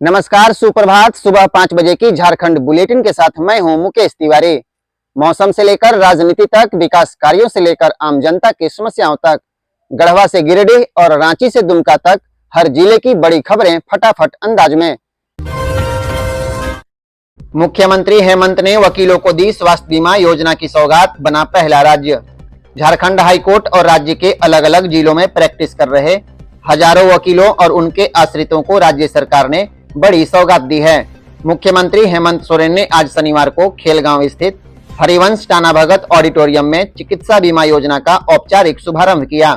नमस्कार, सुप्रभात। सुबह 5 बजे की झारखंड बुलेटिन के साथ मैं हूं मुकेश तिवारी। मौसम से लेकर राजनीति तक, विकास कार्यों से लेकर आम जनता की समस्याओं तक, गढ़वा से गिरिडीह और रांची से दुमका तक हर जिले की बड़ी खबरें फटाफट अंदाज में। मुख्यमंत्री हेमंत ने वकीलों को दी स्वास्थ्य बीमा योजना की सौगात, बना पहला राज्य। झारखंड हाईकोर्ट और राज्य के अलग अलग जिलों में प्रैक्टिस कर रहे हजारों वकीलों और उनके आश्रितों को राज्य सरकार ने बड़ी सौगात दी है। मुख्यमंत्री हेमंत सोरेन ने आज शनिवार को खेलगांव स्थित हरिवंश टाना भगत ऑडिटोरियम में चिकित्सा बीमा योजना का औपचारिक शुभारंभ किया।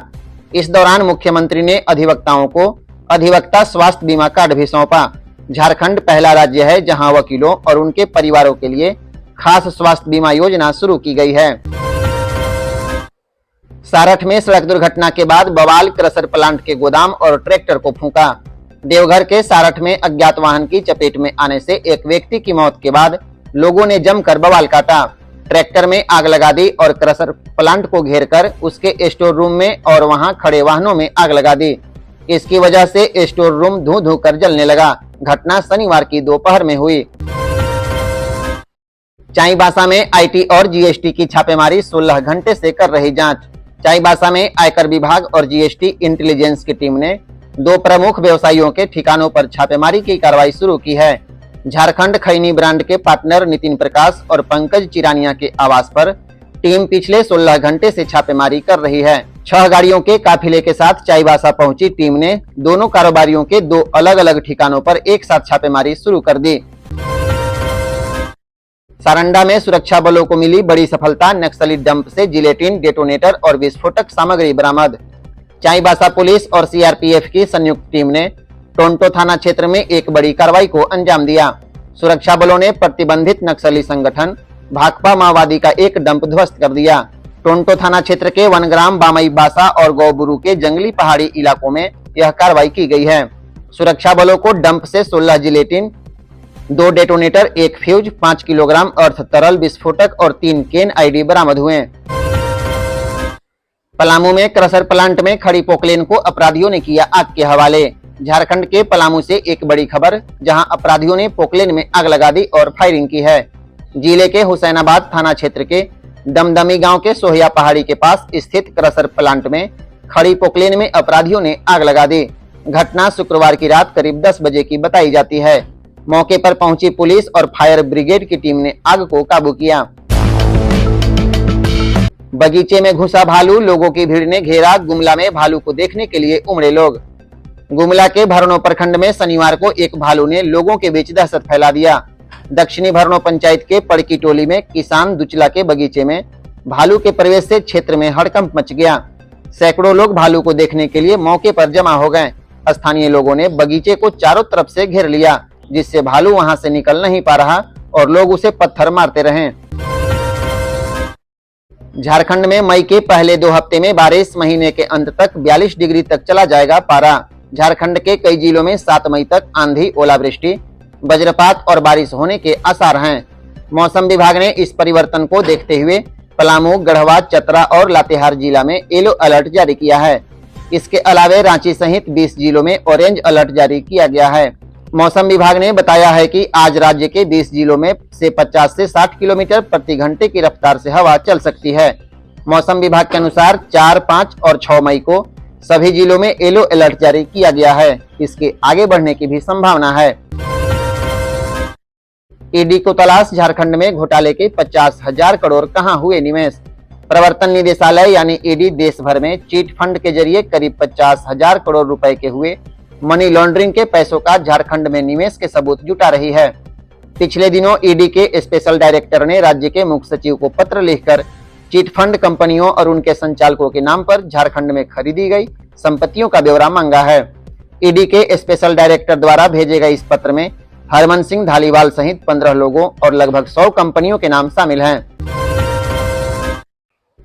इस दौरान मुख्यमंत्री ने अधिवक्ताओं को अधिवक्ता स्वास्थ्य बीमा कार्ड भी सौंपा। झारखंड पहला राज्य है जहां वकीलों और उनके परिवारों के लिए खास स्वास्थ्य बीमा योजना शुरू की गई है। सारठ में सड़क दुर्घटना के बाद बवाल, क्रशर प्लांट के गोदाम और ट्रैक्टर को फूंका। देवघर के सारठ में अज्ञात वाहन की चपेट में आने से एक व्यक्ति की मौत के बाद लोगों ने जमकर बवाल काटा। ट्रैक्टर में आग लगा दी और क्रशर प्लांट को घेरकर उसके स्टोर रूम में और वहां खड़े वाहनों में आग लगा दी। इसकी वजह से स्टोर रूम धुआं धुआं कर जलने लगा। घटना शनिवार की दोपहर में हुई। चाईबासा में आईटी और जीएसटी की छापेमारी 16 घंटे से कर रही जांच। चाईबासा में आयकर विभाग और जीएसटी इंटेलिजेंस की टीम ने 2 प्रमुख व्यवसायियों के ठिकानों पर छापेमारी की कार्रवाई शुरू की है। झारखंड खैनी ब्रांड के पार्टनर नितिन प्रकाश और पंकज चिरानिया के आवास पर टीम पिछले 16 घंटे से छापेमारी कर रही है। 6 गाड़ियों के काफिले के साथ चाईबासा पहुंची टीम ने दोनों कारोबारियों के 2 अलग अलग ठिकानों पर एक साथ छापेमारी शुरू कर दी। सारंडा में सुरक्षा बलों को मिली बड़ी सफलता, नक्सली डंप से जिलेटिन, डेटोनेटर और विस्फोटक सामग्री बरामद। चाईबासा पुलिस और सीआरपीएफ की संयुक्त टीम ने टोंटो थाना क्षेत्र में एक बड़ी कार्रवाई को अंजाम दिया। सुरक्षा बलों ने प्रतिबंधित नक्सली संगठन भाकपा माओवादी का एक डंप ध्वस्त कर दिया। टोंटो थाना क्षेत्र के वनग्राम बामई बासा और गौबुरु के जंगली पहाड़ी इलाकों में यह कार्रवाई की गई है। सुरक्षा बलों को डंप से 16 जिलेटिन, 2 डेटोनेटर, 1 फ्यूज, 5 किलोग्राम अर्ध तरल विस्फोटक और 3 केन आईडी बरामद हुए। पलामू में क्रशर प्लांट में खड़ी पोकलेन को अपराधियों ने किया आग के हवाले। झारखंड के पलामू से एक बड़ी खबर, जहां अपराधियों ने पोकलेन में आग लगा दी और फायरिंग की है। जिले के हुसैनाबाद थाना क्षेत्र के दमदमी गांव के सोहिया पहाड़ी के पास स्थित क्रशर प्लांट में खड़ी पोकलेन में अपराधियों ने आग लगा दी। घटना शुक्रवार की रात करीब 10 बजे की बताई जाती है। मौके पर पहुंची पुलिस और फायर ब्रिगेड की टीम ने आग को काबू किया। बगीचे में घुसा भालू, लोगों की भीड़ ने घेरा। गुमला में भालू को देखने के लिए उमड़े लोग। गुमला के भरनो प्रखंड में शनिवार को एक भालू ने लोगों के बीच दहशत फैला दिया। दक्षिणी भरनो पंचायत के पड़की टोली में किसान दुचला के बगीचे में भालू के प्रवेश से क्षेत्र में हड़कंप मच गया। सैकड़ों लोग भालू को देखने के लिए मौके पर जमा हो गए। स्थानीय लोगों ने बगीचे को चारों तरफ से घेर लिया, जिससे भालू वहां से निकल नहीं पा रहा और लोग उसे पत्थर मारते रहे। झारखंड में मई के पहले 2 हफ्ते में बारिश, महीने के अंत तक 42 डिग्री तक चला जाएगा पारा। झारखंड के कई जिलों में 7 मई तक आंधी, ओलावृष्टि, वज्रपात और बारिश होने के आसार हैं। मौसम विभाग ने इस परिवर्तन को देखते हुए पलामू, गढ़वा, चतरा और लातेहार जिला में येलो अलर्ट जारी किया है। इसके अलावे रांची सहित 20 जिलों में ऑरेंज अलर्ट जारी किया गया है। मौसम विभाग ने बताया है कि आज राज्य के 20 जिलों में से 50 से 60 किलोमीटर प्रति घंटे की रफ्तार से हवा चल सकती है। मौसम विभाग के अनुसार 4, 5 और 6 मई को सभी जिलों में येलो अलर्ट जारी किया गया है। इसके आगे बढ़ने की भी संभावना है। ईडी को तलाश, झारखंड में घोटाले के 50,000 करोड़ कहां हुए निवेश। प्रवर्तन निदेशालय यानी ईडी देश भर में चीट फंड के जरिए करीब 50,000 करोड़ रुपए के हुए मनी लॉन्ड्रिंग के पैसों का झारखंड में निवेश के सबूत जुटा रही है। पिछले दिनों ईडी के स्पेशल डायरेक्टर ने राज्य के मुख्य सचिव को पत्र लिखकर चिट फंड कंपनियों और उनके संचालकों के नाम पर झारखंड में खरीदी गई संपत्तियों का ब्यौरा मांगा है। ईडी के स्पेशल डायरेक्टर द्वारा भेजे गए इस पत्र में हरमन सिंह धालीवाल सहित 15 लोगों और लगभग 100 कंपनियों के नाम शामिल हैं।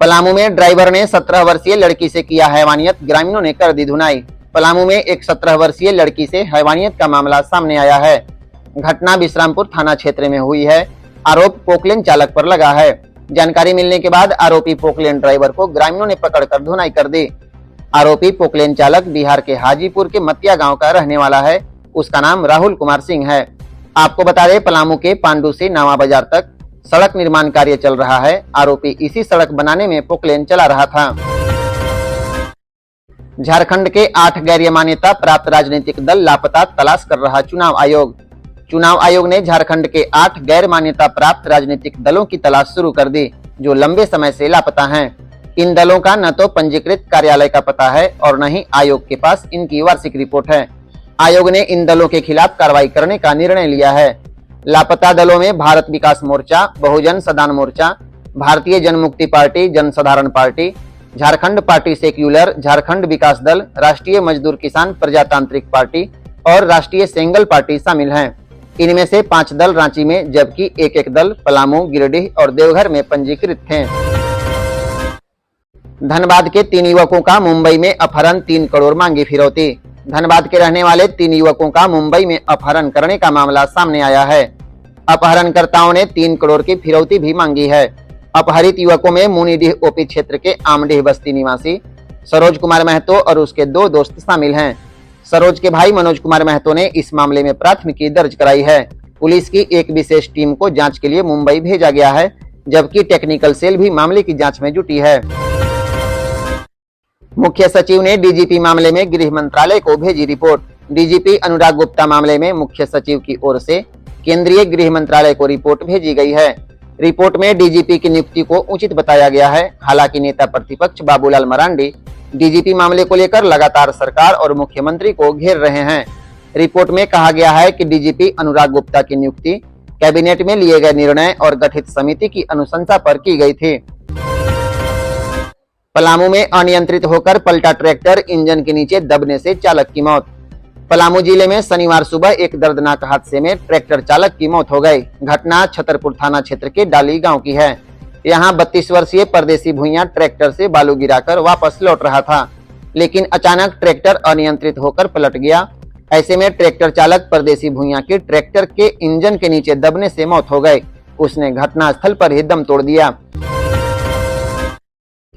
पलामू में ड्राइवर ने 17 वर्षीय लड़की से किया हैवानियत, ग्रामीणों ने कर दी धुनाई। पलामू में एक 17 वर्षीय लड़की से हैवानियत का मामला सामने आया है। घटना विश्रामपुर थाना क्षेत्र में हुई है। आरोप पोकलेन चालक पर लगा है। जानकारी मिलने के बाद आरोपी पोकलेन ड्राइवर को ग्रामीणों ने पकड़कर धुनाई कर दी। आरोपी पोकलेन चालक बिहार के हाजीपुर के मतिया गांव का रहने वाला है। उसका नाम राहुल कुमार सिंह है। आपको बता दें, पलामू के पांडु से नावा बाजार तक सड़क निर्माण कार्य चल रहा है। आरोपी इसी सड़क बनाने में पोकलेन चला रहा था। झारखंड के 8 गैर मान्यता प्राप्त राजनीतिक दल लापता, तलाश कर रहा चुनाव आयोग। चुनाव आयोग ने झारखंड के 8 गैर मान्यता प्राप्त राजनीतिक दलों की तलाश शुरू कर दी, जो लंबे समय से लापता हैं। इन दलों का न तो पंजीकृत कार्यालय का पता है और न ही आयोग के पास इनकी वार्षिक रिपोर्ट है। आयोग ने इन दलों के खिलाफ कार्रवाई करने का निर्णय लिया है। लापता दलों में भारत विकास मोर्चा, बहुजन Sadan Morcha, Bharatiya Janmukti party, Jansadharan party, Jharkhand party secular, Jharkhand Vikas Dal, Rashtriya मजदूर किसान प्रजातांत्रिक पार्टी और राष्ट्रीय सेंगल पार्टी शामिल हैं। इनमें से 5 दल रांची में, जबकि एक दल पलामू, गिरिडीह और देवघर में पंजीकृत थे। धनबाद के 3 युवकों का मुंबई में अपहरण, 3 करोड़ मांगी फिरौती। धनबाद के रहने वाले 3 युवकों का मुंबई में अपहरण करने का मामला सामने आया है। अपहरणकर्ताओं ने 3 करोड़ की फिरौती भी मांगी है। अपहरित युवकों में मुनीडीह ओपी क्षेत्र के आमडीह बस्ती निवासी सरोज कुमार महतो और उसके 2 दोस्त शामिल हैं। सरोज के भाई मनोज कुमार महतो ने इस मामले में प्राथमिकी दर्ज कराई है। पुलिस की एक विशेष टीम को जांच के लिए मुंबई भेजा गया है, जबकि टेक्निकल सेल भी मामले की जांच में जुटी है। मुख्य सचिव ने डीजीपी मामले में गृह मंत्रालय को भेजी रिपोर्ट। डीजीपी अनुराग गुप्ता मामले में मुख्य सचिव की ओर से केंद्रीय गृह मंत्रालय को रिपोर्ट भेजी गई है। रिपोर्ट में डीजीपी की नियुक्ति को उचित बताया गया है। हालांकि नेता प्रतिपक्ष बाबूलाल मरांडी डीजीपी मामले को लेकर लगातार सरकार और मुख्यमंत्री को घेर रहे हैं। रिपोर्ट में कहा गया है कि डीजीपी अनुराग गुप्ता की नियुक्ति कैबिनेट में लिए गए निर्णय और गठित समिति की अनुशंसा पर की गई थी। पलामू में अनियंत्रित होकर पलटा ट्रैक्टर, इंजन के नीचे दबने से चालक की मौत। पलामू जिले में शनिवार सुबह एक दर्दनाक हादसे में ट्रैक्टर चालक की मौत हो गई। घटना छतरपुर थाना क्षेत्र के डाली गांव की है। यहां 32 वर्षीय परदेसी भुइयां ट्रैक्टर से बालू गिराकर वापस लौट रहा था, लेकिन अचानक ट्रैक्टर अनियंत्रित होकर पलट गया। ऐसे में ट्रैक्टर चालक परदेसी भुइयां की ट्रैक्टर के इंजन के नीचे दबने से मौत हो गई। उसने घटनास्थल पर ही दम तोड़ दिया।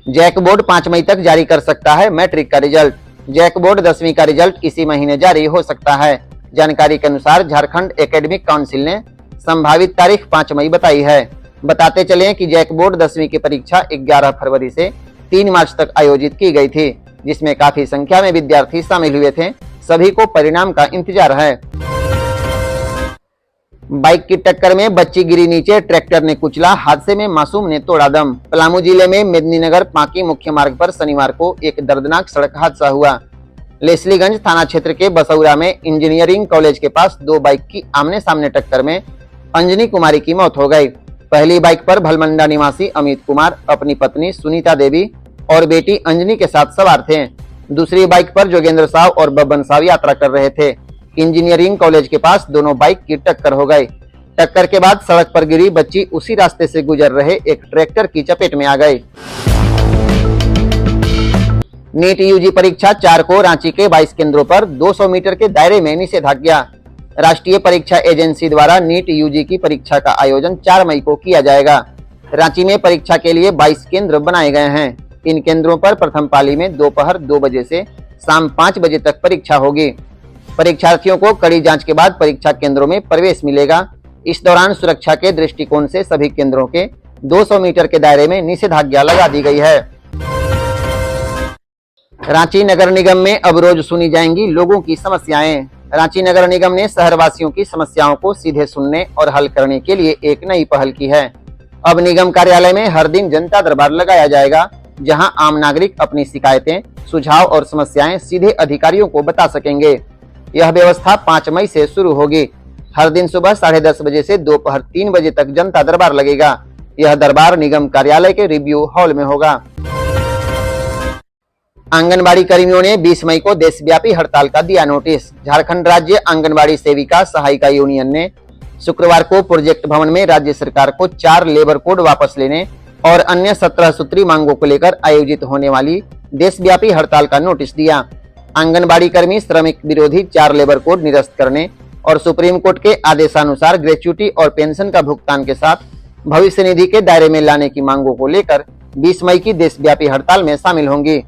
जैक बोर्ड 5 मई तक जारी कर सकता है मैट्रिक का रिजल्ट। जैक बोर्ड 10वीं का रिजल्ट इसी महीने जारी हो सकता है। जानकारी के अनुसार झारखंड एकेडमिक काउंसिल ने संभावित तारीख 5 मई बताई है। बताते चले कि जैक बोर्ड 10वीं की परीक्षा 11 फरवरी से 3 मार्च तक आयोजित की गई थी, जिसमें काफी संख्या में विद्यार्थी शामिल हुए थे। सभी को परिणाम का इंतजार है। बाइक की टक्कर में बच्ची गिरी नीचे, ट्रैक्टर ने कुचला, हादसे में मासूम ने तोड़ा दम। पलामू जिले में मेदिनीनगर पांकी मुख्य मार्ग पर शनिवार को एक दर्दनाक सड़क हादसा हुआ। लेस्लीगंज थाना क्षेत्र के बसौरा में इंजीनियरिंग कॉलेज के पास 2 बाइक की आमने सामने टक्कर में अंजनी कुमारी की मौत हो गई। पहली बाइक पर भलमंडा निवासी अमित कुमार अपनी पत्नी सुनीता देवी और बेटी अंजनी के साथ सवार थे। दूसरी बाइक पर जोगेंद्र साव और बब्बन साव यात्रा कर रहे थे। इंजीनियरिंग कॉलेज के पास दोनों बाइक की टक्कर हो गई। टक्कर के बाद सड़क पर गिरी बच्ची उसी रास्ते से गुजर रहे एक ट्रैक्टर की चपेट में आ गई। नीट यूजी परीक्षा 4 को रांची के 22 केंद्रों पर 200 मीटर के दायरे में निषेधाज्ञा। राष्ट्रीय परीक्षा एजेंसी द्वारा नीट यूजी की परीक्षा का आयोजन 4 मई को किया जाएगा। रांची में परीक्षा के लिए 22 केंद्र बनाए गए हैं। इन केंद्रों पर प्रथम पाली में दोपहर 2 बजे से शाम 5 बजे तक परीक्षा होगी। परीक्षार्थियों को कड़ी जांच के बाद परीक्षा केंद्रों में प्रवेश मिलेगा। इस दौरान सुरक्षा के दृष्टिकोण से सभी केंद्रों के 200 मीटर के दायरे में निषेधाज्ञा लगा दी गई है। रांची नगर निगम में अब रोज सुनी जाएंगी लोगों की समस्याएं। रांची नगर निगम ने शहरवासियों की समस्याओं को सीधे सुनने और हल करने के लिए एक नई पहल की है। अब निगम कार्यालय में हर दिन जनता दरबार लगाया जाएगा, जहां आम नागरिक अपनी शिकायतें, सुझाव और समस्याएं सीधे अधिकारियों को बता सकेंगे। यह व्यवस्था 5 मई से शुरू होगी। हर दिन सुबह 10:30 बजे से दोपहर 3 बजे तक जनता दरबार लगेगा। यह दरबार निगम कार्यालय के रिव्यू हॉल में होगा। आंगनबाड़ी कर्मियों ने 20 मई को देशव्यापी हड़ताल का दिया नोटिस। झारखंड राज्य आंगनबाड़ी सेविका सहायिका यूनियन ने शुक्रवार को प्रोजेक्ट भवन में राज्य सरकार को 4 लेबर कोड वापस लेने और अन्य 17 सूत्री मांगों को लेकर आयोजित होने वाली देशव्यापी हड़ताल का नोटिस दिया। आंगनबाड़ी कर्मी श्रमिक विरोधी 4 लेबर कोड निरस्त करने और सुप्रीम कोर्ट के आदेशानुसार ग्रेच्युटी और पेंशन का भुगतान के साथ भविष्य निधि के दायरे में लाने की मांगों को लेकर 20 मई की देशव्यापी हड़ताल में शामिल होंगी।